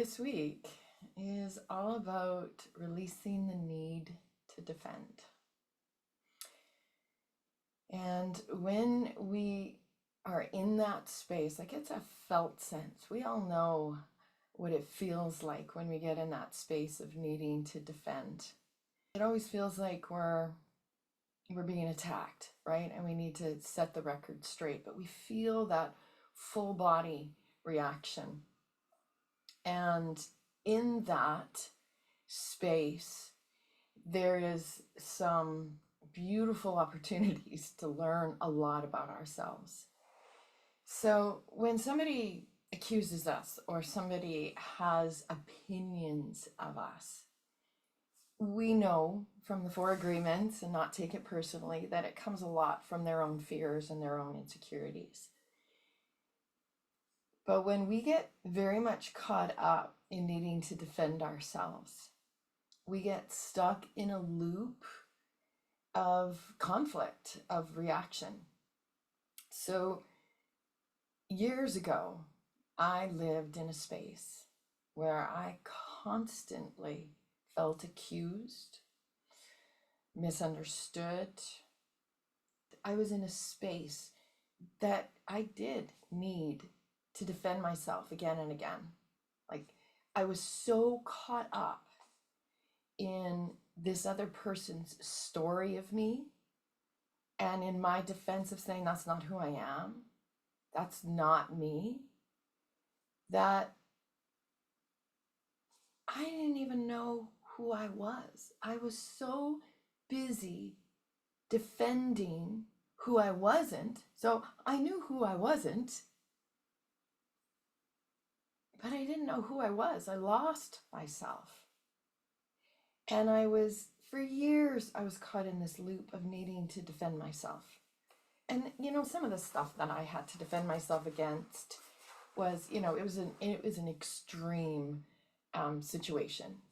This week is all about releasing the need to defend. And when we are in that space, like it's a felt sense, we all know what it feels like when we get in that space of needing to defend. It always feels like we're being attacked, right? And we need to set the record straight, but we feel that full body reaction. And in that space, there is some beautiful opportunities to learn a lot about ourselves. So when somebody accuses us or somebody has opinions of us, we know from the four agreements, and not take it personally, that it comes a lot from their own fears and their own insecurities. But when we get very much caught up in needing to defend ourselves, we get stuck in a loop of conflict, of reaction. So years ago, I lived in a space where I constantly felt accused, misunderstood. I was in a space that I did need to defend myself again and again. Like I was so caught up in this other person's story of me and in my defense of saying that's not who I am, that's not me, that I didn't even know who I was. I was so busy defending who I wasn't. So I knew who I wasn't, but I didn't know who I was. I lost myself. And for years, I was caught in this loop of needing to defend myself. And, some of the stuff that I had to defend myself against was, it was an extreme situation.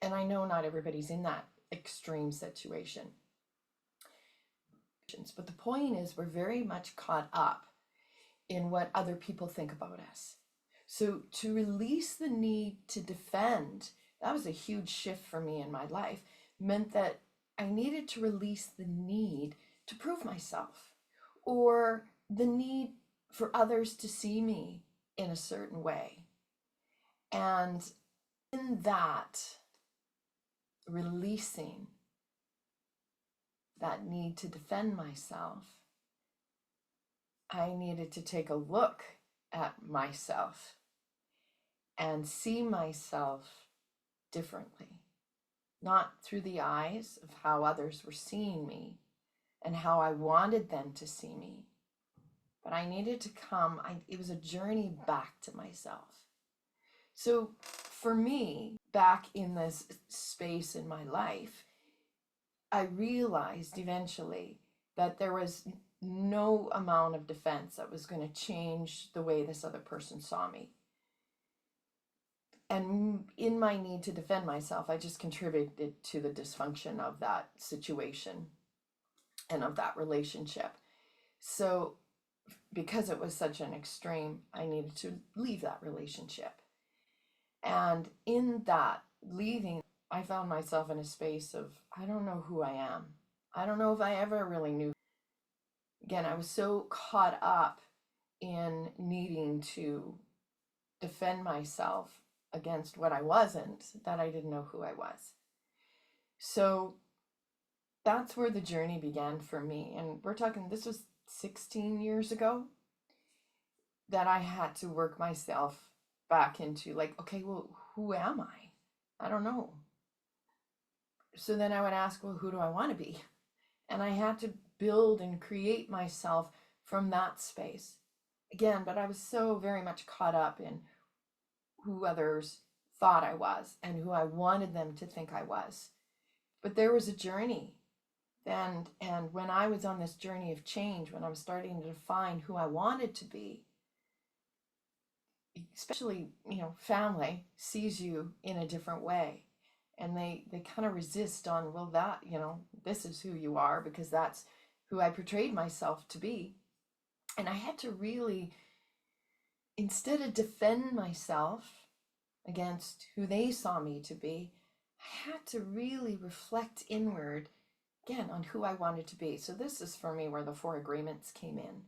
And I know not everybody's in that extreme situation. But the point is, we're very much caught up in what other people think about us. So to release the need to defend, that was a huge shift for me in my life, meant that I needed to release the need to prove myself or the need for others to see me in a certain way. And in that, releasing that need to defend myself, I needed to take a look at myself and see myself differently, not through the eyes of how others were seeing me and how I wanted them to see me, but I needed to it was a journey back to myself. So for me, back in this space in my life, I realized eventually that there was no amount of defense that was going to change the way this other person saw me. And in my need to defend myself, I just contributed to the dysfunction of that situation and of that relationship. So because it was such an extreme, I needed to leave that relationship. And in that leaving, I found myself in a space of, I don't know who I am. I don't know if I ever really knew. Again, I was so caught up in needing to defend myself against what I wasn't that I didn't know who I was. So that's where the journey began for me. And we're talking, this was 16 years ago that I had to work myself back into like, okay, well, who am I? I don't know. So then I would ask, well, who do I want to be? And I had to build and create myself from that space. Again, but I was so very much caught up in who others thought I was and who I wanted them to think I was. But there was a journey. And when I was on this journey of change, when I was starting to define who I wanted to be, especially, family sees you in a different way. And they kind of resist on, well, that, this is who you are because that's who I portrayed myself to be. And I had to really, instead of defend myself against who they saw me to be, I had to really reflect inward again on who I wanted to be. So this is for me where the 4 agreements came in,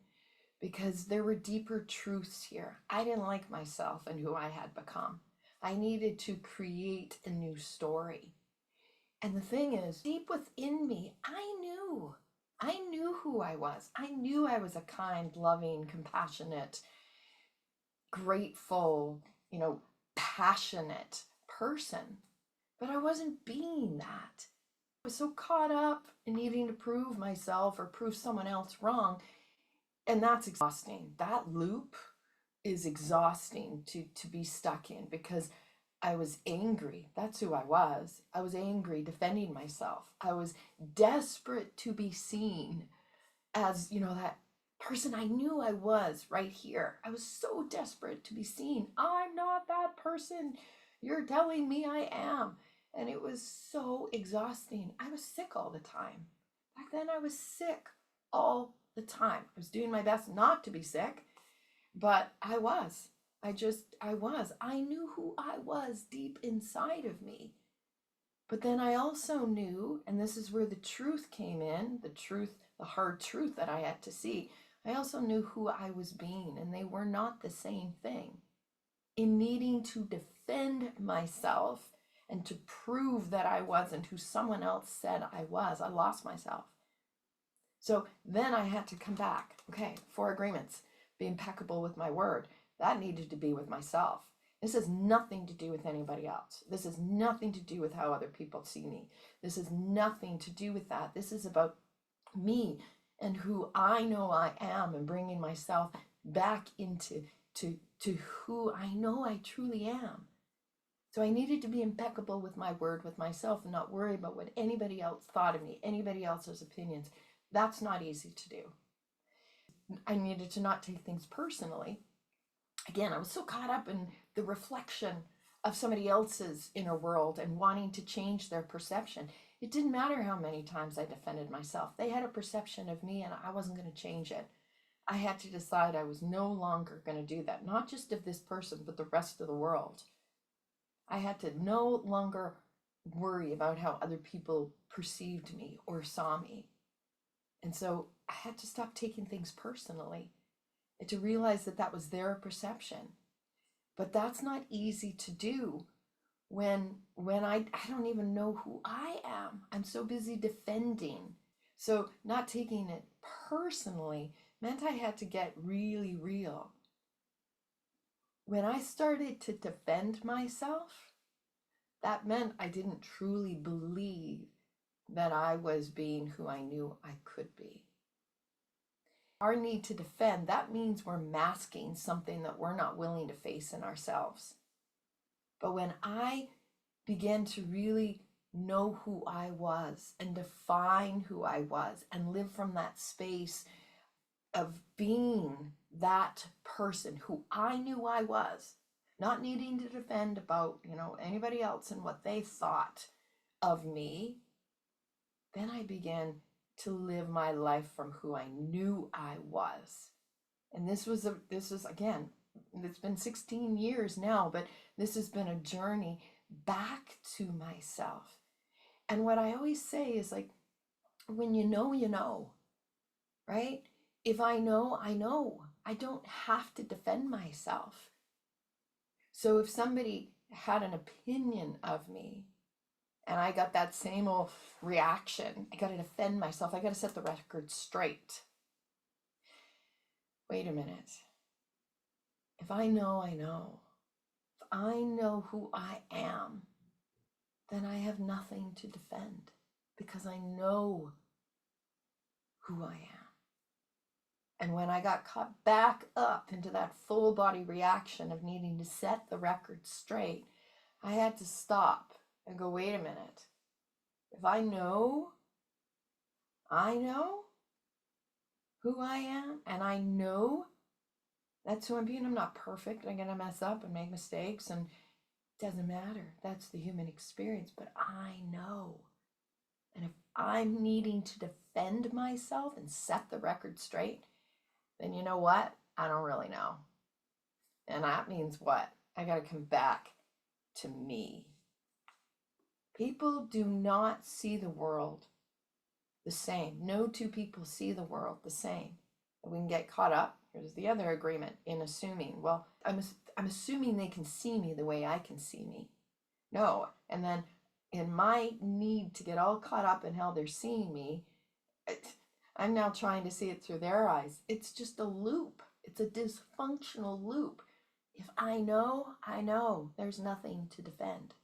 because there were deeper truths here. I didn't like myself and who I had become. I needed to create a new story. And the thing is, deep within me, I knew who I was. I knew I was a kind, loving, compassionate, grateful, passionate person, but I wasn't being that. I was so caught up in needing to prove myself or prove someone else wrong. And that's exhausting. That loop is exhausting to be stuck in, because I was angry. That's who I was. I was angry, defending myself. I was desperate to be seen as, that person I knew I was right here. I was so desperate to be seen. I'm not that person you're telling me I am. And it was so exhausting. I was sick all the time. Back then I was sick all the time. I was doing my best not to be sick, but I was. I was. I knew who I was deep inside of me. But then I also knew, and this is where the truth came in, the hard truth that I had to see. I also knew who I was being, and they were not the same thing. In needing to defend myself and to prove that I wasn't who someone else said I was, I lost myself. So then I had to come back. Okay, 4 agreements. Be impeccable with my word. That needed to be with myself. This has nothing to do with anybody else. This has nothing to do with how other people see me. This has nothing to do with that. This is about me and who I know I am, and bringing myself back into to who I know I truly am. So I needed to be impeccable with my word with myself and not worry about what anybody else thought of me, anybody else's opinions. That's not easy to do. I needed to not take things personally. Again, I was so caught up in the reflection of somebody else's inner world and wanting to change their perception. It didn't matter how many times I defended myself. They had a perception of me and I wasn't going to change it. I had to decide I was no longer going to do that, not just of this person, but the rest of the world. I had to no longer worry about how other people perceived me or saw me. And so I had to stop taking things personally and to realize that that was their perception. But that's not easy to do when I don't even know who I am. I'm so busy defending. So not taking it personally meant I had to get really real. When I started to defend myself, that meant I didn't truly believe that I was being who I knew I could be. Our need to defend, that means we're masking something that we're not willing to face in ourselves. But when I began to really know who I was and define who I was and live from that space of being that person who I knew I was, not needing to defend about, anybody else and what they thought of me, then I began to live my life from who I knew I was. And this is again, it's been 16 years now, but this has been a journey back to myself. And what I always say is, like, when you know, right? If I know, I know. I don't have to defend myself. So if somebody had an opinion of me and I got that same old reaction, I got to defend myself. I got to set the record straight. Wait a minute. If I know, I know. If I know who I am, then I have nothing to defend because I know who I am. And when I got caught back up into that full body reaction of needing to set the record straight, I had to stop and go, wait a minute. If I know who I am, and I know that's who I'm being. I'm not perfect. I'm going to mess up and make mistakes, and it doesn't matter. That's the human experience, but I know. And if I'm needing to defend myself and set the record straight, then you know what? I don't really know. And that means what? I got to come back to me. People do not see the world the same. No two people see the world the same. And we can get caught up. Here's the other agreement in assuming. Well, I'm assuming they can see me the way I can see me. No. And then in my need to get all caught up in how they're seeing me, I'm now trying to see it through their eyes. It's just a loop. It's a dysfunctional loop. If I know, there's nothing to defend.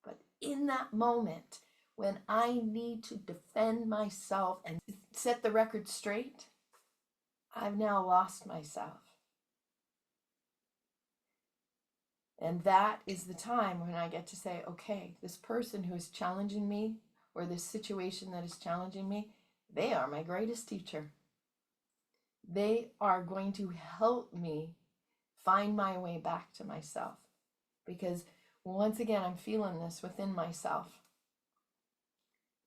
But in that moment, when I need to defend myself and set the record straight, I've now lost myself. And that is the time when I get to say, okay, this person who is challenging me, or this situation that is challenging me, they are my greatest teacher. They are going to help me find my way back to myself. Because once again, I'm feeling this within myself.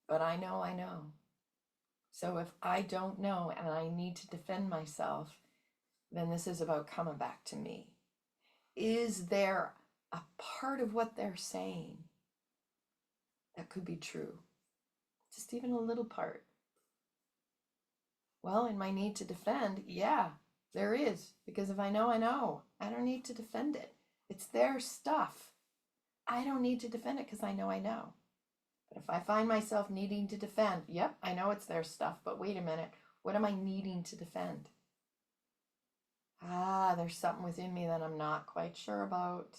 But I know. So if I don't know and I need to defend myself, then this is about coming back to me. Is there a part of what they're saying that could be true? Just even a little part. Well, in my need to defend, yeah, there is. Because if I know, I don't need to defend it. It's their stuff. I don't need to defend it because I know. But if I find myself needing to defend, yep, I know it's their stuff, but wait a minute, what am I needing to defend? There's something within me that I'm not quite sure about.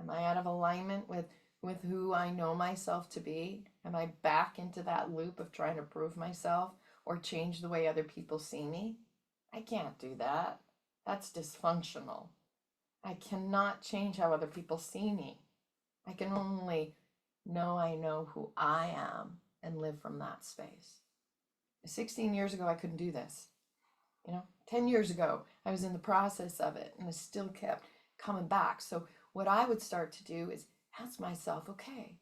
Am I out of alignment with who I know myself to be? Am I back into that loop of trying to prove myself or change the way other people see me? I can't do that. That's dysfunctional. I cannot change how other people see me. I can only know I know who I am and live from that space. 16 years ago, I couldn't do this. 10 years ago, I was in the process of it and I still kept coming back. So what I would start to do is ask myself, okay,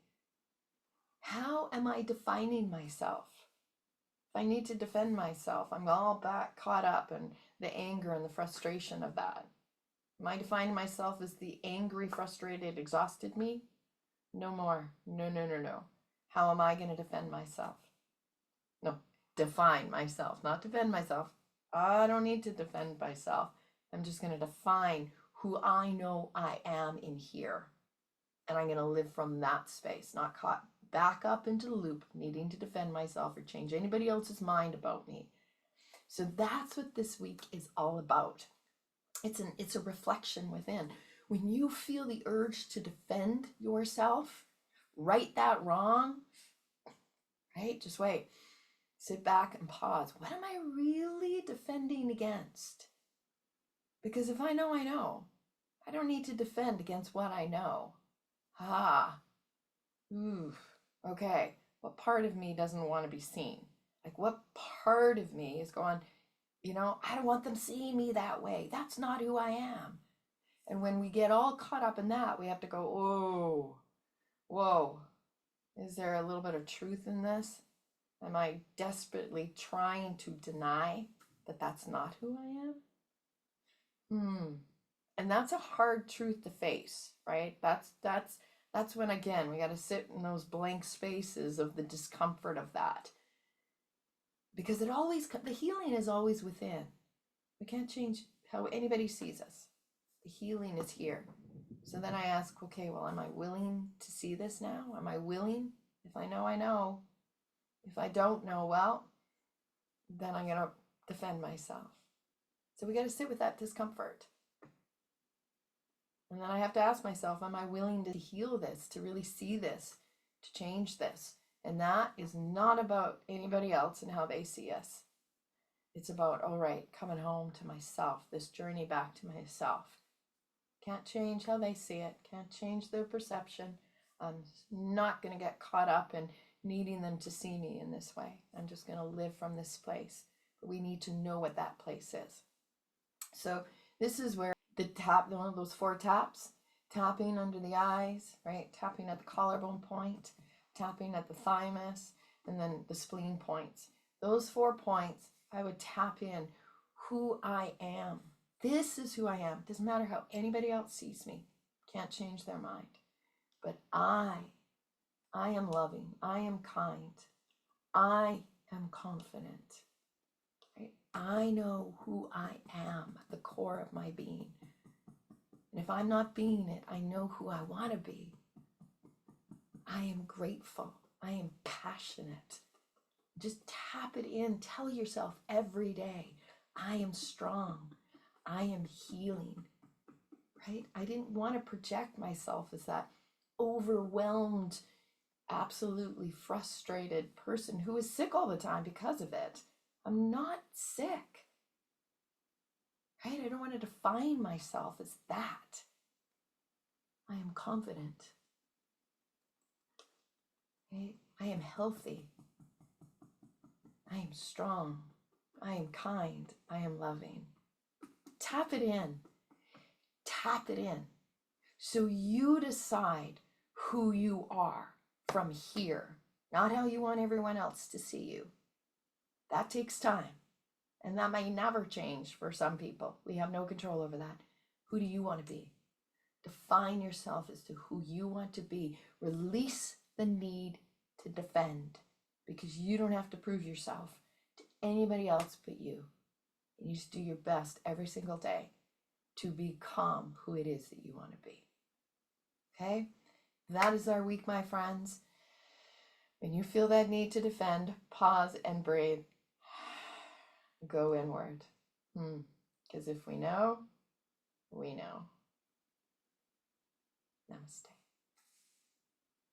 how am I defining myself? If I need to defend myself, I'm all back caught up in the anger and the frustration of that. Am I defining myself as the angry, frustrated, exhausted me? No more. No. How am I going to defend myself? No, define myself, not defend myself. I don't need to defend myself. I'm just going to define who I know I am in here. And I'm going to live from that space, not caught back up into the loop, needing to defend myself or change anybody else's mind about me. So that's what this week is all about. It's a reflection within. When you feel the urge to defend yourself, right that wrong, right? Just wait. Sit back and pause. What am I really defending against? Because if I know, I don't need to defend against what I know. Okay. What part of me doesn't want to be seen? Like what part of me is going, I don't want them seeing me that way. That's not who I am. And when we get all caught up in that, we have to go, oh, whoa, is there a little bit of truth in this? Am I desperately trying to deny that that's not who I am? And that's a hard truth to face, right? That's when, again, we got to sit in those blank spaces of the discomfort of that. Because the healing is always within. We can't change how anybody sees us. The healing is here. So then I ask, okay, well, am I willing to see this now? Am I willing? If I know. If I don't know, well, then I'm going to defend myself. So we got to sit with that discomfort. And then I have to ask myself, am I willing to heal this, to really see this, to change this? And that is not about anybody else and how they see us. It's about, all right, coming home to myself, this journey back to myself. Can't change how they see it. Can't change their perception. I'm not going to get caught up in needing them to see me in this way. I'm just going to live from this place. But we need to know what that place is. So this is where the tap, one of those 4 taps, tapping under the eyes, right? Tapping at the collarbone point, tapping at the thymus, and then the spleen points. Those 4 points, I would tap in who I am. This is who I am. Doesn't matter how anybody else sees me. Can't change their mind. but I am loving, I am kind, I am confident, right? I know who I am at the core of my being. And if I'm not being it, I know who I want to be. I am grateful. I am passionate. Just tap it in. Tell yourself every day, I am strong. I am healing, right? I didn't want to project myself as that overwhelmed, absolutely frustrated person who is sick all the time because of it. I'm not sick, right? I don't want to define myself as that. I am confident, right? I am healthy. I am strong. I am kind. I am loving. Tap it in. Tap it in. So you decide who you are from here, not how you want everyone else to see you. That takes time. And that may never change for some people. We have no control over that. Who do you want to be? Define yourself as to who you want to be. Release the need to defend, because you don't have to prove yourself to anybody else but you. You just do your best every single day to become who it is that you want to be. Okay? That is our week, my friends. When you feel that need to defend, pause and breathe. Go inward. Because if we know, we know. Namaste.